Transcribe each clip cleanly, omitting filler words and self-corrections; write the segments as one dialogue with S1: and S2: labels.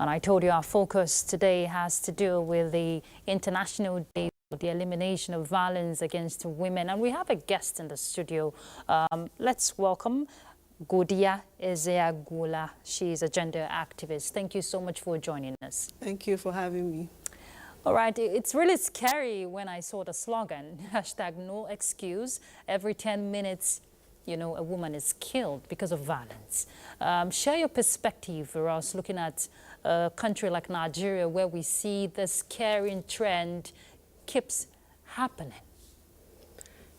S1: And I told you our focus today has to do with the International Day for the Elimination of Violence Against Women. And we have a guest in the studio. Let's welcome Godiya Ezeagwula. She is a gender activist. Thank you so much for joining us.
S2: Thank you for having me.
S1: All right, it's really scary when I saw the slogan, #No excuse. Every 10 minutes, you know, a woman is killed because of violence. Share your perspective for us looking at a country like Nigeria, where we see this scaring trend keeps happening.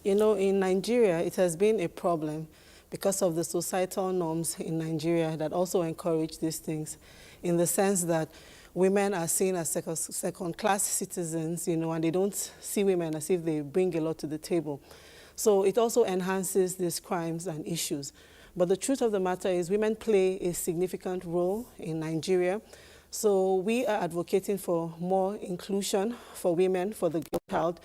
S2: You know, in Nigeria, it has been a problem because of the societal norms in Nigeria that also encourage these things, in the sense that women are seen as second-class citizens, you know, and they don't see women as if they bring a lot to the table. So it also enhances these crimes and issues. But the truth of the matter is women play a significant role in Nigeria. So we are advocating for more inclusion for women, for the girl child.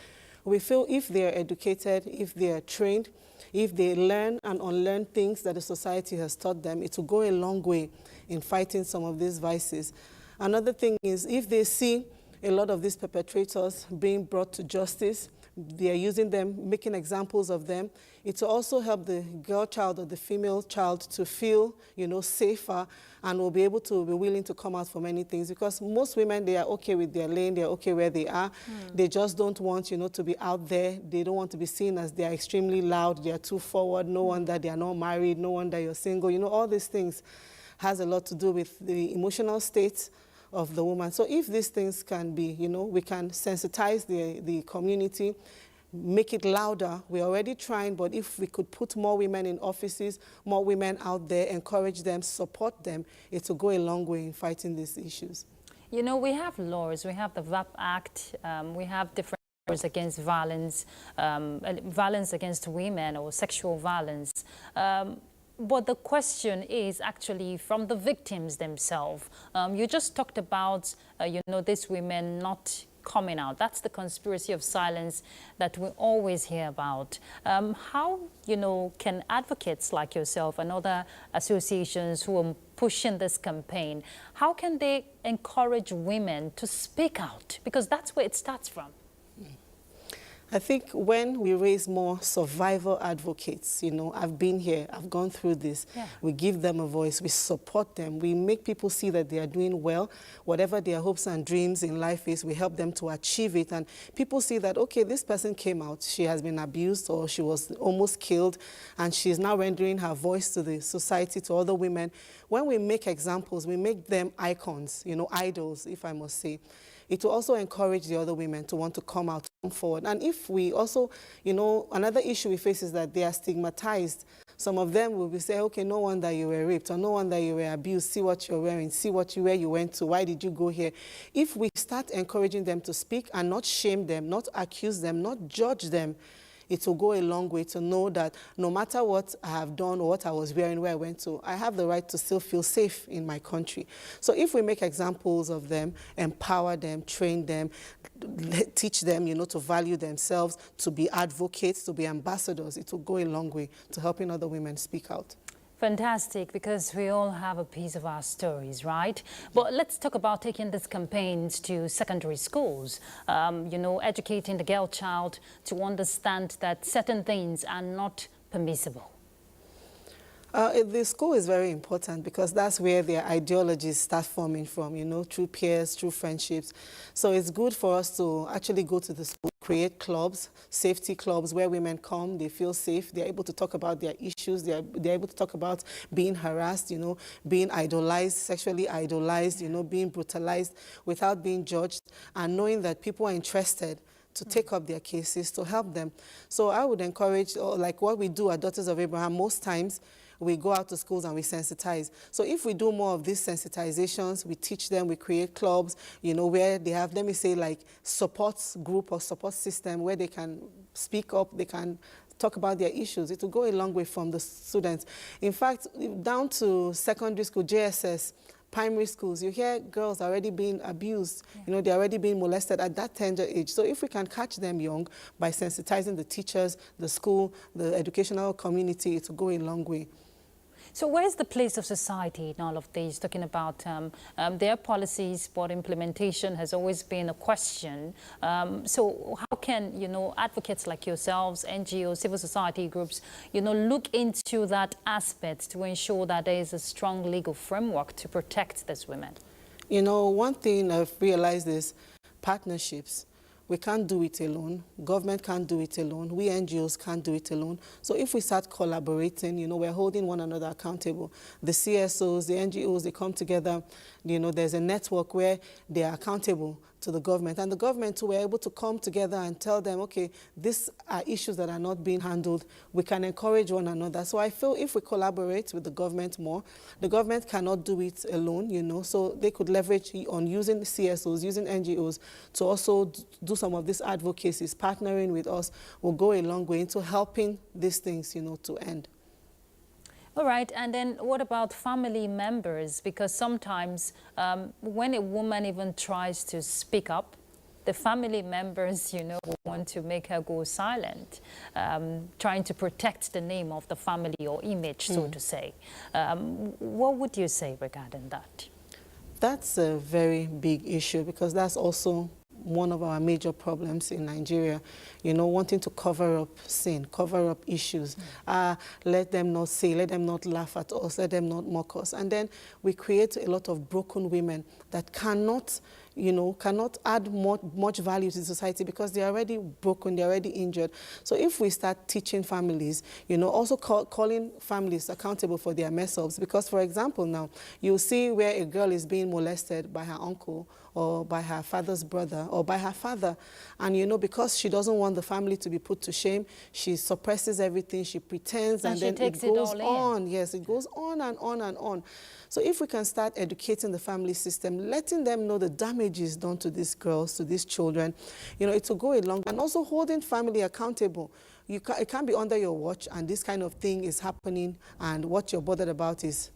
S2: We feel if they are educated, if they are trained, if they learn and unlearn things that the society has taught them, it will go a long way in fighting some of these vices. Another thing is, if they see a lot of these perpetrators being brought to justice, they are using them, making examples of them, it will also help the girl child or the female child to feel, you know, safer, and will be able to be willing to come out for many things. Because most women, they are okay with their lane, they are okay where they are. They just don't want, you know, to be out there. They don't want to be seen as they are extremely loud, they are too forward, no wonder they are not married, no wonder you're single. You know, all these things has a lot to do with the emotional state of the woman. So if these things can be, you know, we can sensitize the community, make it louder. We're already trying, but if we could put more women in offices, more women out there, encourage them, support them, it will go a long way in fighting these issues.
S1: You know, we have laws. We have the VAP Act. We have different laws against violence, violence against women or sexual violence. But the question is actually from the victims themselves. You just talked about, you know, these women not coming out. That's the conspiracy of silence that we always hear about. How, you know, can advocates like yourself and other associations who are pushing this campaign, how can they encourage women to speak out? Because that's where it starts from.
S2: I think when we raise more survivor advocates, you know, I've been here, I've gone through this, we give them a voice, we support them, we make people see that they are doing well, whatever their hopes and dreams in life is, we help them to achieve it, and people see that, okay, this person came out, she has been abused or she was almost killed, and she's now rendering her voice to the society, to other women. When we make examples, we make them icons, you know, idols, if I must say. It will also encourage the other women to want to come out, come forward. And if we also, you know, another issue we face is that they are stigmatized. Some of them will be saying, okay, no wonder you were raped, or no wonder you were abused, see what you're wearing, see where you went to, why did you go here? If we start encouraging them to speak and not shame them, not accuse them, not judge them, it will go a long way to know that no matter what I have done or what I was wearing, where I went to, I have the right to still feel safe in my country. So if we make examples of them, empower them, train them, teach them, you know, to value themselves, to be advocates, to be ambassadors, it will go a long way to helping other women speak out.
S1: Fantastic, because we all have a piece of our stories, right? But let's talk about taking these campaigns to secondary schools, you know, educating the girl child to understand that certain things are not permissible.
S2: The school is very important because that's where their ideologies start forming from, you know, through peers, through friendships. So it's good for us to actually go to the school, create clubs, safety clubs where women come, they feel safe, they're able to talk about their issues, they're able to talk about being harassed, you know, being idolized, sexually idolized, you know, being brutalized without being judged, and knowing that people are interested to take up their cases, to help them. So I would encourage, like what we do at Daughters of Abraham, most times we go out to schools and we sensitize. So if we do more of these sensitizations, we teach them, we create clubs, you know, where they have, let me say, like support group or support system where they can speak up, they can talk about their issues. It will go a long way from the students. In fact, down to secondary school, JSS, primary schools, you hear girls already being abused, you know, they're already being molested at that tender age. So if we can catch them young by sensitizing the teachers, the school, the educational community, it will go a long way.
S1: So where's the place of society in all of these? Talking about their policies, but implementation has always been a question. So how can, advocates like yourselves, NGOs, civil society groups, look into that aspect to ensure that there is a strong legal framework to protect these women?
S2: One thing I've realized is partnerships. We can't do it alone. Government can't do it alone. We NGOs can't do it alone. So if we start collaborating, we're holding one another accountable. The CSOs, the NGOs, they come together. There's a network where they are accountable to the government. And the government too, we're able to come together and tell them, okay, these are issues that are not being handled. We can encourage one another. So I feel if we collaborate with the government more, the government cannot do it alone, so they could leverage on using CSOs, using NGOs to also do some of these advocacies. Partnering with us will go a long way into helping these things, to end.
S1: All right, and then what about family members? Because sometimes when a woman even tries to speak up, the family members, want to make her go silent, trying to protect the name of the family or image, so to say. What would you say regarding that? That's
S2: a very big issue because that's also one of our major problems in Nigeria, wanting to cover up sin, cover up issues. Let them not say, let them not laugh at us, let them not mock us. And then we create a lot of broken women that cannot add much value to society because they're already broken, they're already injured. So if we start teaching families, also calling families accountable for their mess-ups, because for example now, you'll see where a girl is being molested by her uncle or by her father's brother or by her father. And because she doesn't want the family to be put to shame, she suppresses everything, she pretends, and then it goes on. Yes, it goes on and on and on. So if we can start educating the family system, letting them know the damages done to these girls, to these children, it will go a long way. And also holding family accountable. It can't be under your watch and this kind of thing is happening and what you're bothered about is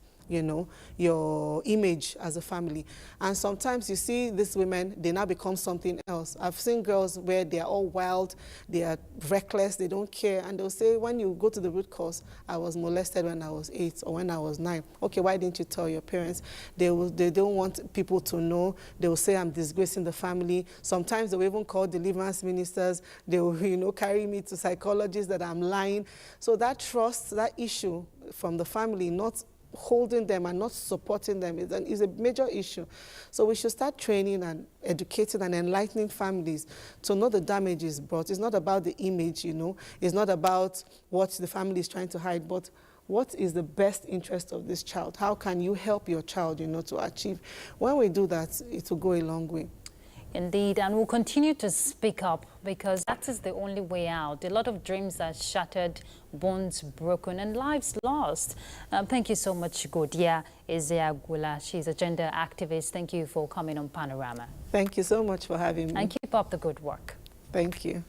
S2: your image as a family. And sometimes you see these women, they now become something else. I've seen girls where they are all wild, they are reckless, they don't care, and they'll say, when you go to the root cause, I was molested when I was 8 or when I was 9. Okay, why didn't you tell your parents? They don't want people to know. They will say I'm disgracing the family. Sometimes they will even call deliverance ministers. They will, carry me to psychologists that I'm lying. So that trust, that issue from the family, not holding them and not supporting them is a major issue. So we should start training and educating and enlightening families to know the damages brought. It's not about the image, It's not about what the family is trying to hide, but what is the best interest of this child? How can you help your child, to achieve? When we do that, it will go a long way.
S1: Indeed, and we'll continue to speak up because that is the only way out. A lot of dreams are shattered, bones broken, and lives lost. Thank you so much, Godiya Ezeagwula. She's a gender activist. Thank you for coming on Panorama.
S2: Thank you so much for having me.
S1: And keep up the good work.
S2: Thank you.